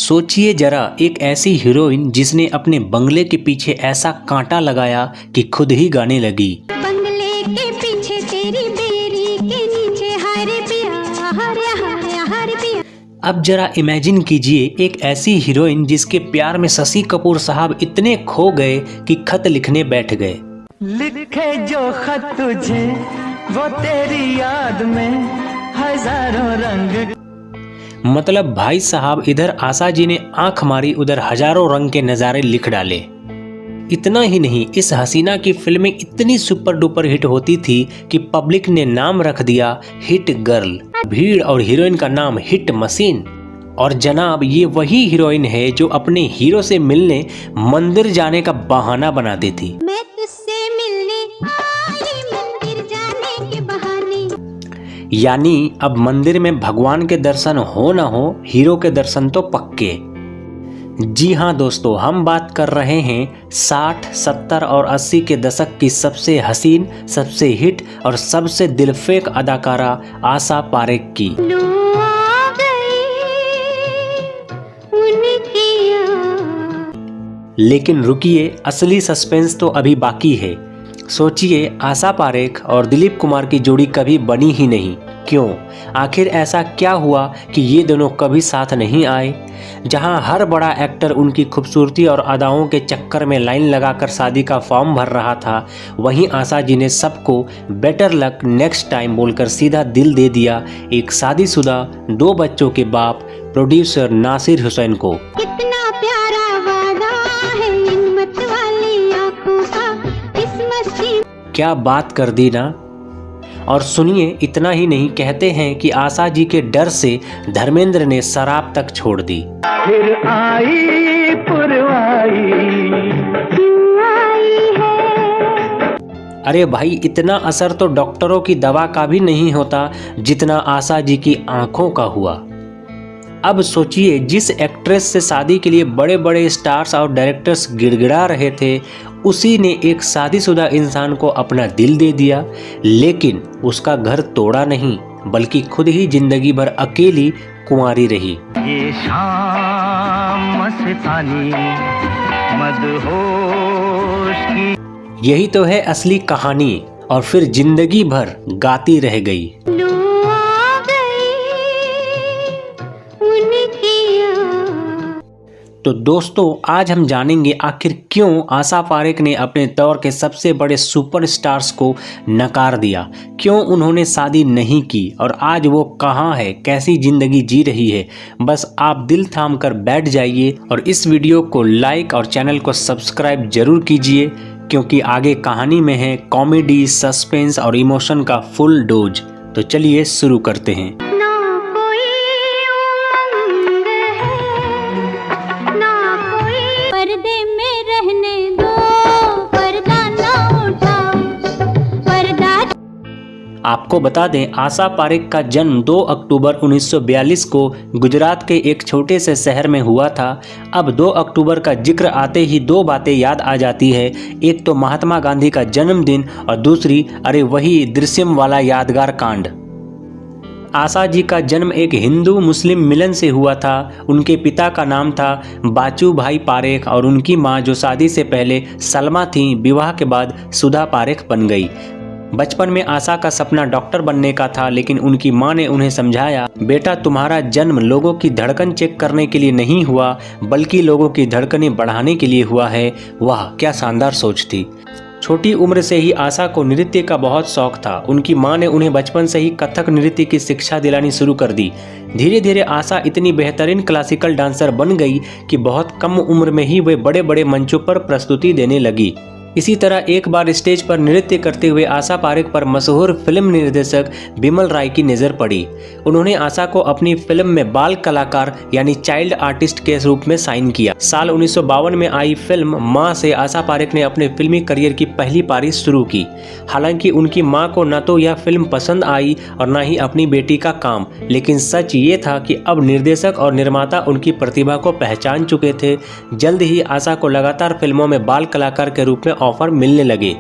सोचिए जरा, एक ऐसी हीरोइन जिसने अपने बंगले के पीछे ऐसा कांटा लगाया कि खुद ही गाने लगी। बंगले के पीछे तेरी बेरी के नीचे हरे पिया हरे हरे हरे पिया। अब जरा इमेजिन कीजिए एक ऐसी हीरोइन जिसके प्यार में शशि कपूर साहब इतने खो गए कि खत लिखने बैठ गए। लिखे जो खत तुझे वो तेरी याद में हजारों रंग। मतलब भाई साहब, इधर आशा जी ने आंख मारी, उधर हजारों रंग के नज़ारे लिख डाले। इतना ही नहीं, इस हसीना की फिल्में इतनी सुपर डुपर हिट होती थी कि पब्लिक ने नाम रख दिया हिट गर्ल। भीड़ और हीरोइन का नाम हिट मशीन। और जनाब, ये वही हीरोइन है जो अपने हीरो से मिलने मंदिर जाने का बहाना बनाती थी। मैं तुझसे मिलने आई मंदिर जाने के बहाने। यानी अब मंदिर में भगवान के दर्शन हो ना हो, हीरो के दर्शन तो पक्के। जी हाँ दोस्तों, हम बात कर रहे हैं 60, 70 और 80 के दशक की सबसे हसीन, सबसे हिट और सबसे दिलफेक अदाकारा आशा पारेख की। लेकिन रुकिए, असली सस्पेंस तो अभी बाकी है। सोचिए, आशा पारेख और दिलीप कुमार की जोड़ी कभी बनी ही नहीं। क्यों? आखिर ऐसा क्या हुआ कि ये दोनों कभी साथ नहीं आए? जहां हर बड़ा एक्टर उनकी खूबसूरती और अदाओं के चक्कर में लाइन लगाकर शादी का फॉर्म भर रहा था, वहीं आशा जी ने सबको बेटर लक नेक्स्ट टाइम बोलकर सीधा दिल दे दिया एक शादीशुदा 2 बच्चों के बाप प्रोड्यूसर नासिर हुसैन को। कितना प्यारा वादा है इन मत वाली आंखों का, इस मस्ती। क्या बात कर दी ना। और सुनिए, इतना ही नहीं, कहते हैं कि आशा जी के डर से धर्मेंद्र ने शराब तक छोड़ दी। फिर आई पुरवाई है। अरे भाई, इतना असर तो डॉक्टरों की दवा का भी नहीं होता जितना आशा जी की आंखों का हुआ। अब सोचिए, जिस एक्ट्रेस से शादी के लिए बड़े बड़े स्टार्स और डायरेक्टर्स गिड़गिड़ा रहे थे, उसी ने एक शादीशुदा इंसान को अपना दिल दे दिया। लेकिन उसका घर तोड़ा नहीं, बल्कि खुद ही जिंदगी भर अकेली कुंवारी रही। ये शाम मस्तानी मदहोश की। यही तो है असली कहानी। और फिर जिंदगी भर गाती रह गई। तो दोस्तों, आज हम जानेंगे आखिर क्यों आशा पारेख ने अपने दौर के सबसे बड़े सुपरस्टार्स को नकार दिया, क्यों उन्होंने शादी नहीं की और आज वो कहाँ है, कैसी जिंदगी जी रही है। बस आप दिल थाम कर बैठ जाइए और इस वीडियो को लाइक और चैनल को सब्सक्राइब जरूर कीजिए, क्योंकि आगे कहानी में है कॉमेडी, सस्पेंस और इमोशन का फुल डोज। तो चलिए शुरू करते हैं। आपको बता दें, आशा पारेख का जन्म 2 अक्टूबर 1942 को गुजरात के एक छोटे से शहर में हुआ था। अब 2 अक्टूबर का जिक्र आते ही 2 बातें याद आ जाती है। एक तो महात्मा गांधी का जन्मदिन और दूसरी, अरे वही दृश्यम वाला यादगार कांड। आशा जी का जन्म एक हिंदू मुस्लिम मिलन से हुआ था। उनके पिता का नाम था बाचू भाई पारेख और उनकी मां, जो शादी से पहले सलमा थी, विवाह के बाद सुधा पारेख बन गई। बचपन में आशा का सपना डॉक्टर बनने का था, लेकिन उनकी मां ने उन्हें समझाया, बेटा तुम्हारा जन्म लोगों की धड़कन चेक करने के लिए नहीं हुआ, बल्कि लोगों की धड़कनें बढ़ाने के लिए हुआ है। वाह, क्या शानदार सोच थी। छोटी उम्र से ही आशा को नृत्य का बहुत शौक था। उनकी मां ने उन्हें बचपन से ही कथक नृत्य की शिक्षा दिलानी शुरू कर दी। धीरे धीरे आशा इतनी बेहतरीन क्लासिकल डांसर बन गई कि बहुत कम उम्र में ही वे बड़े बड़े मंचों पर प्रस्तुति देने लगी। इसी तरह एक बार स्टेज पर नृत्य करते हुए आशा पारेख पर मशहूर फिल्म निर्देशक बिमल राय की नज़र पड़ी। उन्होंने आशा को अपनी फिल्म में बाल कलाकार यानी चाइल्ड आर्टिस्ट के रूप में साइन किया। साल 1952 में आई फिल्म मां से आशा पारेख ने अपने फिल्मी करियर की पहली पारी शुरू की। हालांकि उनकी मां को न तो यह फिल्म पसंद आई और न ही अपनी बेटी का काम, लेकिन सच ये था कि अब निर्देशक और निर्माता उनकी प्रतिभा को पहचान चुके थे। जल्द ही आशा को लगातार फिल्मों में बाल कलाकार के रूप में ऑफर मिलने लगे।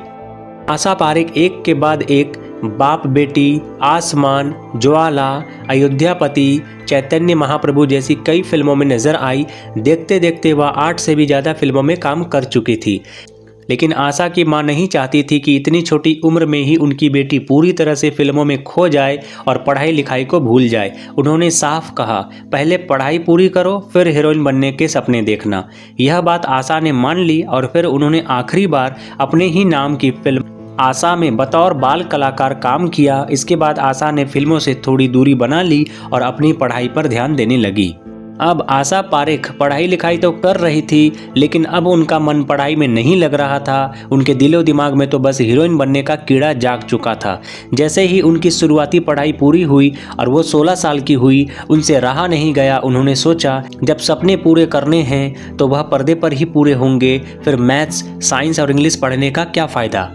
आशा पारेख एक के बाद एक बाप बेटी, आसमान, ज्वाला, अयोध्यापति, चैतन्य महाप्रभु जैसी कई फिल्मों में नजर आई। देखते देखते वह 8 से भी ज़्यादा फिल्मों में काम कर चुकी थी। लेकिन आशा की मां नहीं चाहती थी कि इतनी छोटी उम्र में ही उनकी बेटी पूरी तरह से फिल्मों में खो जाए और पढ़ाई लिखाई को भूल जाए। उन्होंने साफ कहा, पहले पढ़ाई पूरी करो, फिर हीरोइन बनने के सपने देखना। यह बात आशा ने मान ली और फिर उन्होंने आखिरी बार अपने ही नाम की फिल्म आशा में बतौर बाल कलाकार काम किया। इसके बाद आशा ने फिल्मों से थोड़ी दूरी बना ली और अपनी पढ़ाई पर ध्यान देने लगी। अब आशा पारेख पढ़ाई लिखाई तो कर रही थी, लेकिन अब उनका मन पढ़ाई में नहीं लग रहा था। उनके दिलो दिमाग में तो बस हीरोइन बनने का कीड़ा जाग चुका था। जैसे ही उनकी शुरुआती पढ़ाई पूरी हुई और वो 16 साल की हुई, उनसे रहा नहीं गया। उन्होंने सोचा, जब सपने पूरे करने हैं तो वह पर्दे पर ही पूरे होंगे, फिर मैथ्स, साइंस और इंग्लिश पढ़ने का क्या फ़ायदा।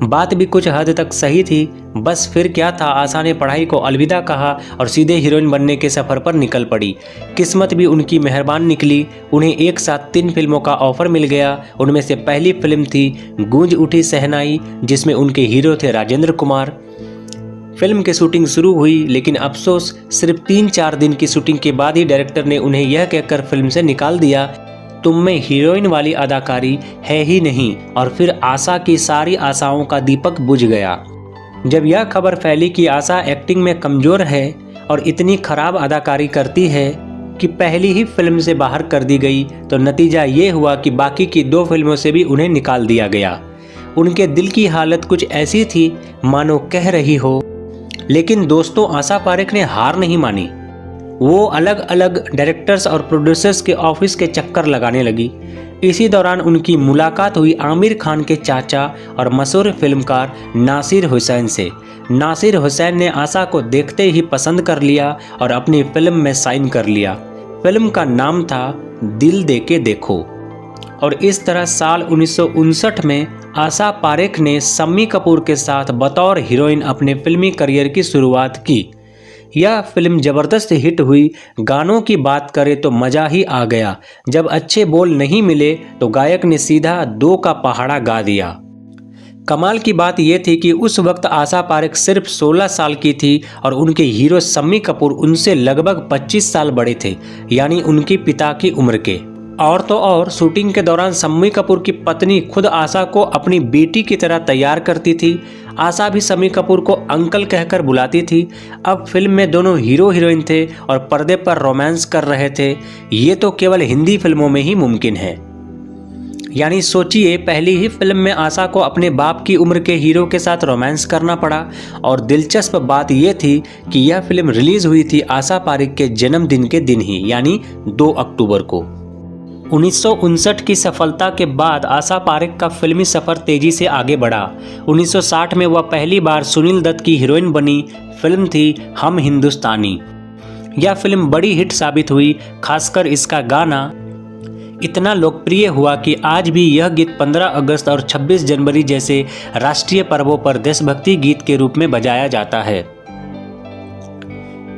बात भी कुछ हद तक सही थी। बस फिर क्या था, आशा ने पढ़ाई को अलविदा कहा और सीधे हीरोइन बनने के सफ़र पर निकल पड़ी। किस्मत भी उनकी मेहरबान निकली। उन्हें एक साथ 3 फिल्मों का ऑफर मिल गया। उनमें से पहली फिल्म थी गूंज उठी शहनाई, जिसमें उनके हीरो थे राजेंद्र कुमार। फिल्म की शूटिंग शुरू हुई, लेकिन अफसोस सिर्फ 3-4 दिन की शूटिंग के बाद ही डायरेक्टर ने उन्हें यह कहकर फिल्म से निकाल दिया, तुम में हीरोइन वाली अदाकारी है ही नहीं। और फिर आशा की सारी आशाओं का दीपक बुझ गया। जब यह खबर फैली कि आशा एक्टिंग में कमज़ोर है और इतनी खराब अदाकारी करती है कि पहली ही फिल्म से बाहर कर दी गई, तो नतीजा ये हुआ कि बाकी की 2 फिल्मों से भी उन्हें निकाल दिया गया। उनके दिल की हालत कुछ ऐसी थी मानो कह रही हो। लेकिन दोस्तों, आशा पारेख ने हार नहीं मानी। वो अलग अलग डायरेक्टर्स और प्रोड्यूसर्स के ऑफिस के चक्कर लगाने लगी। इसी दौरान उनकी मुलाकात हुई आमिर खान के चाचा और मशहूर फिल्मकार नासिर हुसैन से। नासिर हुसैन ने आशा को देखते ही पसंद कर लिया और अपनी फिल्म में साइन कर लिया। फिल्म का नाम था दिल दे के देखो। और इस तरह साल 1959 में आशा पारेख ने शम्मी कपूर के साथ बतौर हीरोइन अपने फिल्मी करियर की शुरुआत की। यह फिल्म ज़बरदस्त हिट हुई। गानों की बात करें तो मज़ा ही आ गया। जब अच्छे बोल नहीं मिले तो गायक ने सीधा 2 का पहाड़ा गा दिया। कमाल की बात यह थी कि उस वक्त आशा पारेख सिर्फ 16 साल की थी और उनके हीरो शम्मी कपूर उनसे लगभग 25 साल बड़े थे, यानी उनकी पिता की उम्र के। और तो और शूटिंग के दौरान शम्मी कपूर की पत्नी खुद आशा को अपनी बेटी की तरह तैयार करती थी। आशा भी शम्मी कपूर को अंकल कहकर बुलाती थी। अब फिल्म में दोनों हीरो हीरोइन थे और पर्दे पर रोमांस कर रहे थे। ये तो केवल हिंदी फिल्मों में ही मुमकिन है। यानी सोचिए, पहली ही फिल्म में आशा को अपने बाप की उम्र के हीरो के साथ रोमांस करना पड़ा। और दिलचस्प बात यह थी कि यह फिल्म रिलीज हुई थी आशा पारेख के जन्मदिन के दिन ही, यानी 2 अक्टूबर को। 1959 की सफलता के बाद आशा पारेख का फिल्मी सफ़र तेजी से आगे बढ़ा। 1960 में वह पहली बार सुनील दत्त की हीरोइन बनी। फिल्म थी हम हिंदुस्तानी। यह फिल्म बड़ी हिट साबित हुई। खासकर इसका गाना इतना लोकप्रिय हुआ कि आज भी यह गीत 15 अगस्त और 26 जनवरी जैसे राष्ट्रीय पर्वों पर देशभक्ति गीत के रूप में बजाया जाता है।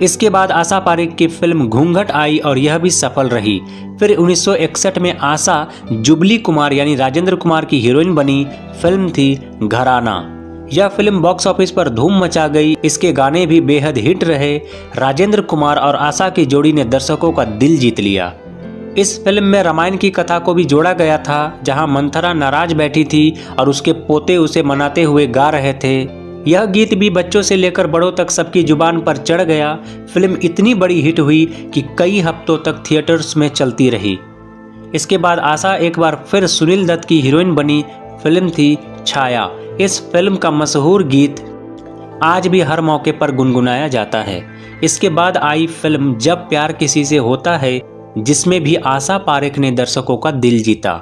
इसके बाद आशा पारेख की फिल्म घूंघट आई और यह भी सफल रही। फिर 1961 में आशा जुबली कुमार यानी राजेंद्र कुमार की हीरोइन बनी। फिल्म थी घराना। यह फिल्म बॉक्स ऑफिस पर धूम मचा गई। इसके गाने भी बेहद हिट रहे। राजेंद्र कुमार और आशा की जोड़ी ने दर्शकों का दिल जीत लिया। इस फिल्म में रामायण की कथा को भी जोड़ा गया था, जहां मंथरा नाराज बैठी थी और उसके पोते उसे मनाते हुए गा रहे थे। यह गीत भी बच्चों से लेकर बड़ों तक सबकी जुबान पर चढ़ गया। फिल्म इतनी बड़ी हिट हुई कि कई हफ्तों तक थिएटर्स में चलती रही। इसके बाद आशा एक बार फिर सुनील दत्त की हीरोइन बनी। फिल्म थी छाया। इस फिल्म का मशहूर गीत आज भी हर मौके पर गुनगुनाया जाता है। इसके बाद आई फिल्म जब प्यार किसी से होता है, जिसमें भी आशा पारेख ने दर्शकों का दिल जीता।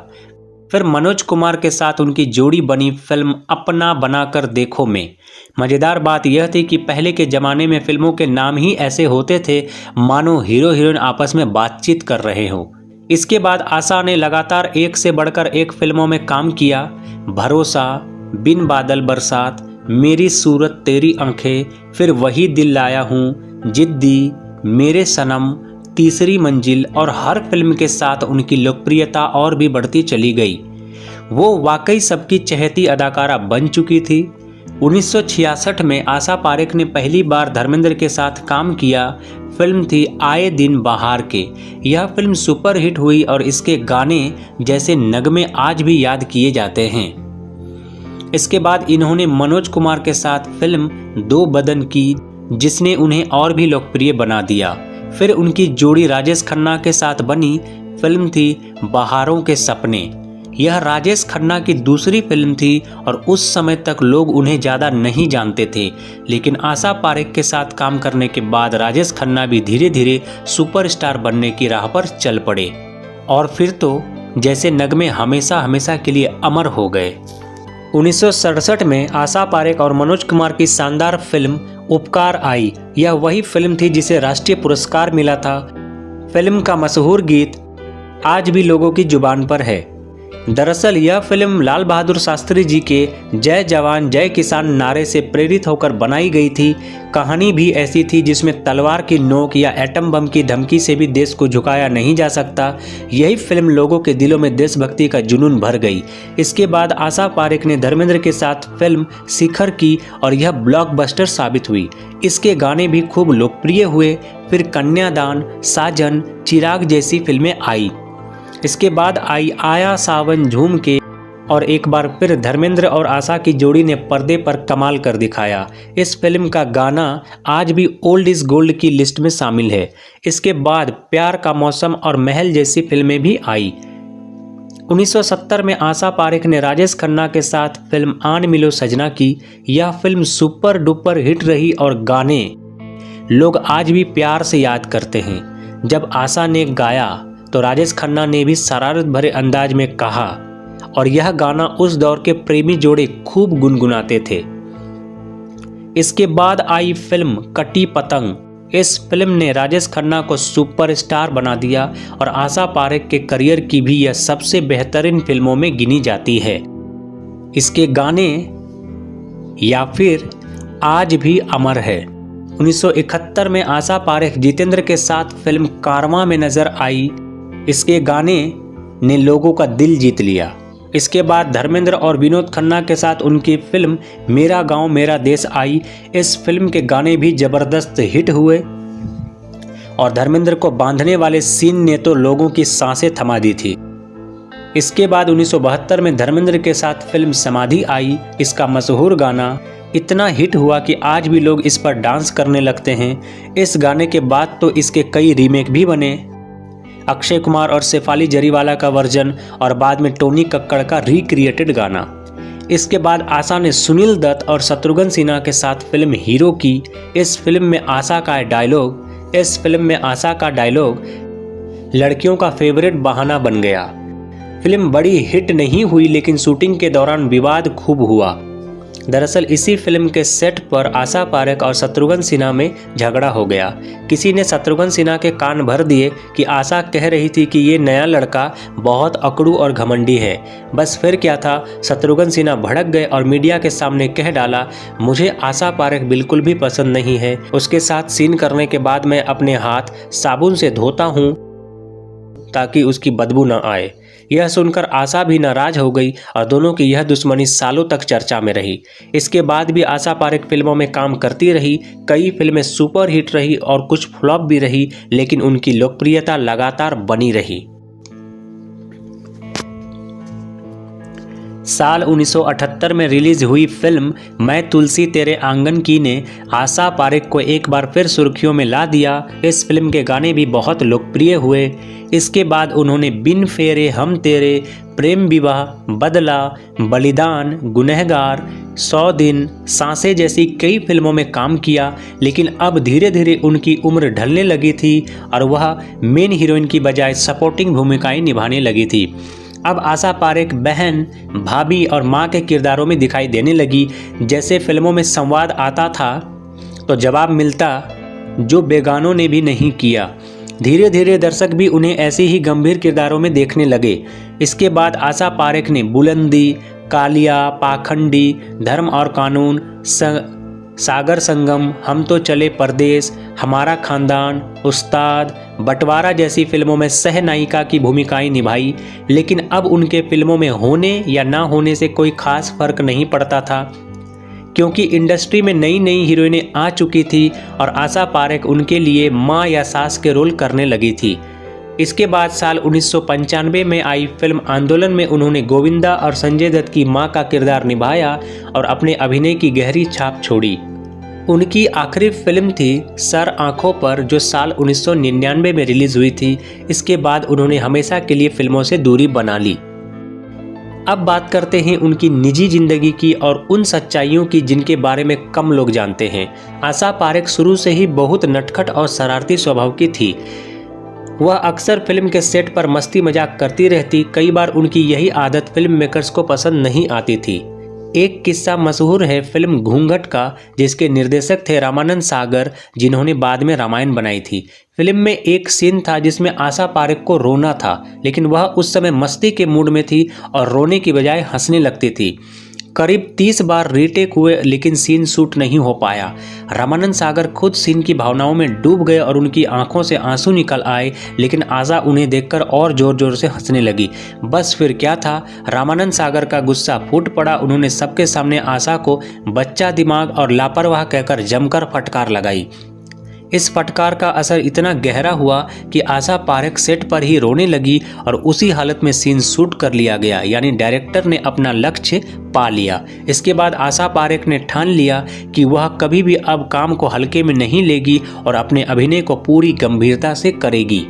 फिर मनोज कुमार के साथ उनकी जोड़ी बनी फिल्म अपना बनाकर देखो में। मज़ेदार बात यह थी कि पहले के ज़माने में फिल्मों के नाम ही ऐसे होते थे मानो हीरो हीरोइन आपस में बातचीत कर रहे हों। इसके बाद आशा ने लगातार एक से बढ़कर एक फिल्मों में काम किया। भरोसा, बिन बादल बरसात, मेरी सूरत तेरी आंखें, फिर वही दिल लाया हूँ, जिद्दी, मेरे सनम, तीसरी मंजिल और हर फिल्म के साथ उनकी लोकप्रियता और भी बढ़ती चली गई। वो वाकई सबकी चहेती अदाकारा बन चुकी थी। 1966 में आशा पारेख ने पहली बार धर्मेंद्र के साथ काम किया। फिल्म थी आए दिन बहार के। यह फिल्म सुपर हिट हुई और इसके गाने जैसे नगमे आज भी याद किए जाते हैं। इसके बाद इन्होंने मनोज कुमार के साथ फिल्म दो बदन की, जिसने उन्हें और भी लोकप्रिय बना दिया। फिर उनकी जोड़ी राजेश खन्ना के साथ बनी फिल्म थी बहारों के सपने। यह राजेश खन्ना की दूसरी फिल्म थी और उस समय तक लोग उन्हें ज़्यादा नहीं जानते थे, लेकिन आशा पारेख के साथ काम करने के बाद राजेश खन्ना भी धीरे धीरे सुपरस्टार बनने की राह पर चल पड़े और फिर तो जैसे नगमे हमेशा हमेशा के लिए अमर हो गए। 1967 में आशा पारेख और मनोज कुमार की शानदार फिल्म उपकार आई। यह वही फिल्म थी जिसे राष्ट्रीय पुरस्कार मिला था। फिल्म का मशहूर गीत आज भी लोगों की जुबान पर है। दरअसल यह फिल्म लाल बहादुर शास्त्री जी के जय जवान जय किसान नारे से प्रेरित होकर बनाई गई थी। कहानी भी ऐसी थी जिसमें तलवार की नोक या एटम बम की धमकी से भी देश को झुकाया नहीं जा सकता। यही फिल्म लोगों के दिलों में देशभक्ति का जुनून भर गई। इसके बाद आशा पारेख ने धर्मेंद्र के साथ फिल्म शिखर की और यह ब्लॉकबस्टर साबित हुई। इसके गाने भी खूब लोकप्रिय हुए। फिर कन्यादान, साजन, चिराग जैसी फिल्में आई। इसके बाद आई आया सावन झूम के और एक बार फिर धर्मेंद्र और आशा की जोड़ी ने पर्दे पर कमाल कर दिखाया। इस फिल्म का गाना आज भी ओल्ड इज गोल्ड की लिस्ट में शामिल है। इसके बाद प्यार का मौसम और महल जैसी फिल्में भी आई। 1970 में आशा पारेख ने राजेश खन्ना के साथ फिल्म आन मिलो सजना की। यह फिल्म सुपर डुपर हिट रही और गाने लोग आज भी प्यार से याद करते हैं। जब आशा ने गाया तो राजेश खन्ना ने भी शरारत भरे अंदाज में कहा और यह गाना उस दौर के प्रेमी जोड़े खूब गुनगुनाते थे। इसके बाद आई फिल्म कटी पतंग। इस फिल्म ने राजेश खन्ना को सुपरस्टार बना दिया और आशा पारेख के करियर की भी यह सबसे बेहतरीन फिल्मों में गिनी जाती है। इसके गाने या फिर आज भी अमर है। 1971 में आशा पारेख जितेंद्र के साथ फिल्म कारवां में नजर आई। इसके गाने ने लोगों का दिल जीत लिया। इसके बाद धर्मेंद्र और विनोद खन्ना के साथ उनकी फिल्म मेरा गांव मेरा देश आई। इस फिल्म के गाने भी जबरदस्त हिट हुए और धर्मेंद्र को बांधने वाले सीन ने तो लोगों की सांसें थमा दी थी। इसके बाद 1972 में धर्मेंद्र के साथ फिल्म समाधि आई। इसका मशहूर गाना इतना हिट हुआ कि आज भी लोग इस पर डांस करने लगते हैं। इस गाने के बाद तो इसके कई रीमेक भी बने। अक्षय कुमार और शेफाली जरीवाला का वर्जन और बाद में टोनी कक्कड़ का रिक्रिएटेड गाना। इसके बाद आशा ने सुनील दत्त और शत्रुघ्न सिन्हा के साथ फिल्म हीरो की। इस फिल्म में आशा का डायलॉग लड़कियों का फेवरेट बहाना बन गया। फिल्म बड़ी हिट नहीं हुई लेकिन शूटिंग के दौरान विवाद खूब हुआ। दरअसल इसी फिल्म के सेट पर आशा पारेख और शत्रुघ्न सिन्हा में झगड़ा हो गया। किसी ने शत्रुघ्न सिन्हा के कान भर दिए कि आशा कह रही थी कि ये नया लड़का बहुत अकड़ू और घमंडी है। बस फिर क्या था, शत्रुघ्न सिन्हा भड़क गए और मीडिया के सामने कह डाला, मुझे आशा पारेख बिल्कुल भी पसंद नहीं है। उसके साथ सीन करने के बाद मैं अपने हाथ साबुन से धोता हूँ ताकि उसकी बदबू न आए। यह सुनकर आशा भी नाराज हो गई और दोनों की यह दुश्मनी सालों तक चर्चा में रही। इसके बाद भी आशा पारेख फिल्मों में काम करती रही। कई फिल्में सुपर हिट रही और कुछ फ्लॉप भी रही, लेकिन उनकी लोकप्रियता लगातार बनी रही। साल 1978 में रिलीज हुई फिल्म मैं तुलसी तेरे आंगन की ने आशा पारेख को एक बार फिर सुर्खियों में ला दिया। इस फिल्म के गाने भी बहुत लोकप्रिय हुए। इसके बाद उन्होंने बिन फेरे हम तेरे, प्रेम विवाह, बदला, बलिदान, गुनहगार, 100 दिन, सांसें जैसी कई फिल्मों में काम किया। लेकिन अब धीरे धीरे उनकी उम्र ढलने लगी थी और वह मेन हीरोइन की बजाय सपोर्टिंग भूमिकाएं निभाने लगी थी। अब आशा पारेख बहन, भाभी और माँ के किरदारों में दिखाई देने लगी। जैसे फिल्मों में संवाद आता था तो जवाब मिलता, जो बेगानों ने भी नहीं किया। धीरे धीरे दर्शक भी उन्हें ऐसे ही गंभीर किरदारों में देखने लगे। इसके बाद आशा पारेख ने बुलंदी, कालिया, पाखंडी, धर्म और कानून, सागर संगम, हम तो चले परदेस, हमारा खानदान, उस्ताद, बंटवारा जैसी फिल्मों में सह नायिका की भूमिकाएं निभाई। लेकिन अब उनके फिल्मों में होने या ना होने से कोई खास फर्क नहीं पड़ता था, क्योंकि इंडस्ट्री में नई नई हीरोइनें आ चुकी थी और आशा पारेख उनके लिए माँ या सास के रोल करने लगी थी। इसके बाद साल 1995 में आई फिल्म आंदोलन में उन्होंने गोविंदा और संजय दत्त की मां का किरदार निभाया और अपने अभिनय की गहरी छाप छोड़ी। उनकी आखिरी फिल्म थी सर आंखों पर, जो साल 1999 में रिलीज हुई थी। इसके बाद उन्होंने हमेशा के लिए फिल्मों से दूरी बना ली। अब बात करते हैं उनकी निजी जिंदगी की और उन सच्चाइयों की जिनके बारे में कम लोग जानते हैं। आशा पारेख शुरू से ही बहुत नटखट और शरारती स्वभाव की थी। वह अक्सर फिल्म के सेट पर मस्ती मजाक करती रहती। कई बार उनकी यही आदत फिल्म मेकर्स को पसंद नहीं आती थी। एक किस्सा मशहूर है फिल्म घूंघट का, जिसके निर्देशक थे रामानंद सागर, जिन्होंने बाद में रामायण बनाई थी। फिल्म में एक सीन था जिसमें आशा पारेख को रोना था, लेकिन वह उस समय मस्ती के मूड में थी और रोने की बजाय हंसने लगती थी। करीब 30 बार रीटेक हुए, लेकिन सीन शूट नहीं हो पाया। रामानंद सागर खुद सीन की भावनाओं में डूब गए और उनकी आंखों से आंसू निकल आए, लेकिन आशा उन्हें देखकर और जोर जोर से हंसने लगी। बस फिर क्या था, रामानंद सागर का गुस्सा फूट पड़ा। उन्होंने सबके सामने आशा को बच्चा दिमाग और लापरवाह कहकर जमकर फटकार लगाई। इस फटकार का असर इतना गहरा हुआ कि आशा पारेख सेट पर ही रोने लगी और उसी हालत में सीन शूट कर लिया गया, यानी डायरेक्टर ने अपना लक्ष्य पा लिया। इसके बाद आशा पारेख ने ठान लिया कि वह कभी भी अब काम को हल्के में नहीं लेगी और अपने अभिनय को पूरी गंभीरता से करेगी।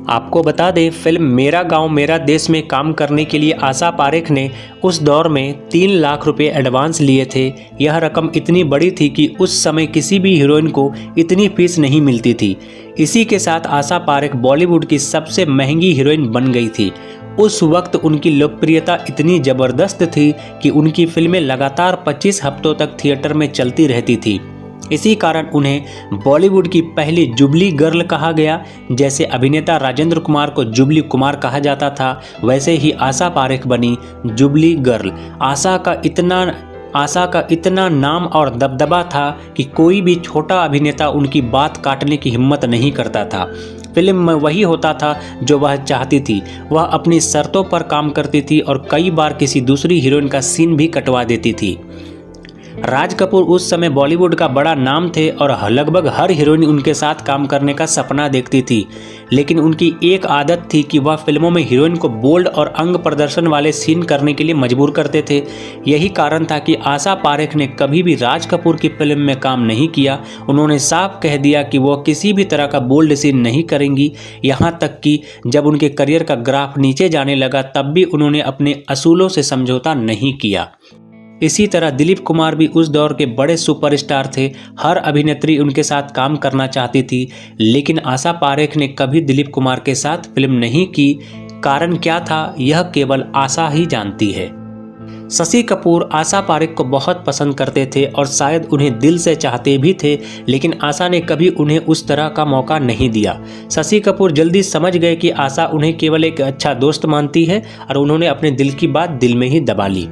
आपको बता दें, फिल्म मेरा गांव मेरा देश में काम करने के लिए आशा पारेख ने उस दौर में 3 लाख रुपए एडवांस लिए थे। यह रकम इतनी बड़ी थी कि उस समय किसी भी हीरोइन को इतनी फीस नहीं मिलती थी। इसी के साथ आशा पारेख बॉलीवुड की सबसे महंगी हीरोइन बन गई थी। उस वक्त उनकी लोकप्रियता इतनी ज़बरदस्त थी कि उनकी फिल्में लगातार 25 हफ्तों तक थिएटर में चलती रहती थी। इसी कारण उन्हें बॉलीवुड की पहली जुबली गर्ल कहा गया। जैसे अभिनेता राजेंद्र कुमार को जुबली कुमार कहा जाता था, वैसे ही आशा पारेख बनी जुबली गर्ल। आशा का इतना नाम और दबदबा था कि कोई भी छोटा अभिनेता उनकी बात काटने की हिम्मत नहीं करता था। फिल्म में वही होता था जो वह चाहती थी। वह अपनी शर्तों पर काम करती थी और कई बार किसी दूसरी हीरोइन का सीन भी कटवा देती थी। राज कपूर उस समय बॉलीवुड का बड़ा नाम थे और लगभग हर हीरोइन उनके साथ काम करने का सपना देखती थी, लेकिन उनकी एक आदत थी कि वह फिल्मों में हीरोइन को बोल्ड और अंग प्रदर्शन वाले सीन करने के लिए मजबूर करते थे। यही कारण था कि आशा पारेख ने कभी भी राज कपूर की फिल्म में काम नहीं किया। उन्होंने साफ कह दिया कि वह किसी भी तरह का बोल्ड सीन नहीं करेंगी। यहाँ तक कि जब उनके करियर का ग्राफ नीचे जाने लगा, तब भी उन्होंने अपने असूलों से समझौता नहीं किया। इसी तरह दिलीप कुमार भी उस दौर के बड़े सुपरस्टार थे। हर अभिनेत्री उनके साथ काम करना चाहती थी, लेकिन आशा पारेख ने कभी दिलीप कुमार के साथ फिल्म नहीं की। कारण क्या था, यह केवल आशा ही जानती है। शशि कपूर आशा पारेख को बहुत पसंद करते थे और शायद उन्हें दिल से चाहते भी थे, लेकिन आशा ने कभी उन्हें उस तरह का मौका नहीं दिया। शशि कपूर जल्दी समझ गए कि आशा उन्हें केवल एक अच्छा दोस्त मानती है और उन्होंने अपने दिल की बात दिल में ही दबा ली।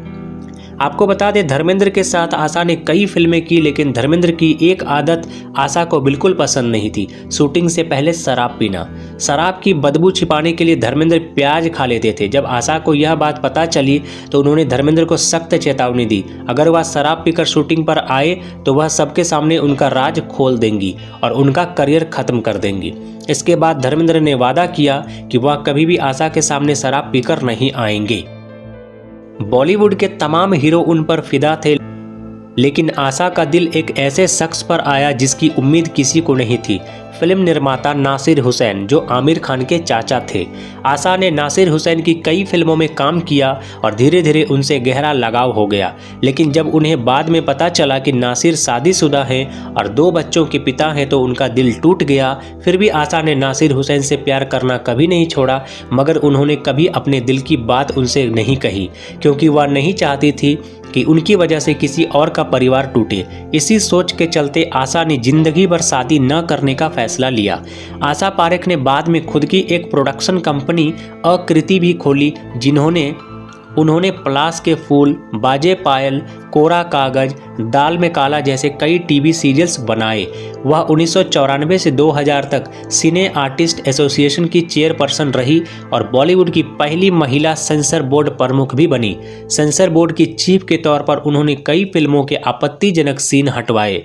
आपको बता दें, धर्मेंद्र के साथ आशा ने कई फिल्में की, लेकिन धर्मेंद्र की एक आदत आशा को बिल्कुल पसंद नहीं थी, शूटिंग से पहले शराब पीना। शराब की बदबू छिपाने के लिए धर्मेंद्र प्याज खा लेते थे। जब आशा को यह बात पता चली तो उन्होंने धर्मेंद्र को सख्त चेतावनी दी, अगर वह शराब पीकर शूटिंग पर आए तो वह सबके सामने उनका राज खोल देंगी और उनका करियर खत्म कर देंगी। इसके बाद धर्मेंद्र ने वादा किया कि वह कभी भी आशा के सामने शराब पीकर नहीं आएंगे। बॉलीवुड के तमाम हीरो उन पर फिदा थे, लेकिन आशा का दिल एक ऐसे शख्स पर आया जिसकी उम्मीद किसी को नहीं थी। फिल्म निर्माता नासिर हुसैन, जो आमिर खान के चाचा थे। आशा ने नासिर हुसैन की कई फिल्मों में काम किया और धीरे धीरे उनसे गहरा लगाव हो गया। लेकिन जब उन्हें बाद में पता चला कि नासिर शादीशुदा हैं और 2 बच्चों के पिता हैं, तो उनका दिल टूट गया। फिर भी आशा ने नासिर हुसैन से प्यार करना कभी नहीं छोड़ा, मगर उन्होंने कभी अपने दिल की बात उनसे नहीं कही, क्योंकि वह नहीं चाहती थी कि उनकी वजह से किसी और का परिवार टूटे। इसी सोच के चलते आशा ने जिंदगी भर शादी न करने का फैसला लिया। आशा पारेख ने बाद में खुद की एक प्रोडक्शन कंपनी आकृति भी खोली, जिन्होंने उन्होंने पलाश के फूल, बाजे पायल, कोरा कागज, दाल में काला जैसे कई टीवी सीरियल्स बनाए। वह 1994 से 2000 तक सिने आर्टिस्ट एसोसिएशन की चेयरपर्सन रही और बॉलीवुड की पहली महिला सेंसर बोर्ड प्रमुख भी बनी। सेंसर बोर्ड की चीफ के तौर पर उन्होंने कई फिल्मों के आपत्तिजनक सीन हटवाए।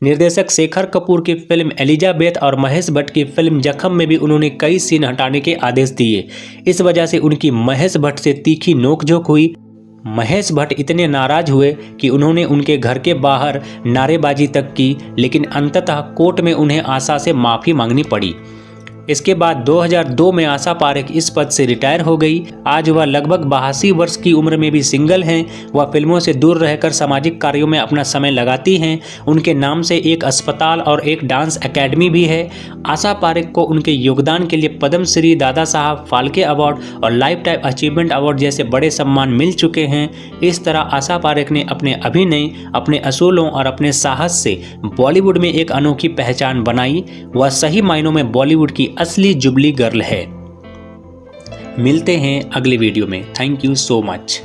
निर्देशक शेखर कपूर की फिल्म एलिजाबेथ और महेश भट्ट की फिल्म जख्म में भी उन्होंने कई सीन हटाने के आदेश दिए। इस वजह से उनकी महेश भट्ट से तीखी नोकझोंक हुई। महेश भट्ट इतने नाराज हुए कि उन्होंने उनके घर के बाहर नारेबाजी तक की, लेकिन अंततः कोर्ट में उन्हें आशा से माफ़ी मांगनी पड़ी। इसके बाद 2002 में आशा पारेख इस पद से रिटायर हो गई। आज वह लगभग 82 वर्ष की उम्र में भी सिंगल हैं। वह फिल्मों से दूर रहकर सामाजिक कार्यों में अपना समय लगाती हैं। उनके नाम से एक अस्पताल और एक डांस एकेडमी भी है। आशा पारेख को उनके योगदान के लिए पद्म श्री, दादा साहब फाल्के अवार्ड और लाइफ टाइम अचीवमेंट अवार्ड जैसे बड़े सम्मान मिल चुके हैं। इस तरह आशा पारेख ने अपने अभिनय, अपने असूलों और अपने साहस से बॉलीवुड में एक अनोखी पहचान बनाई। वह सही मायनों में बॉलीवुड की असली जुबली गर्ल है। मिलते हैं अगले वीडियो में। Thank you so much.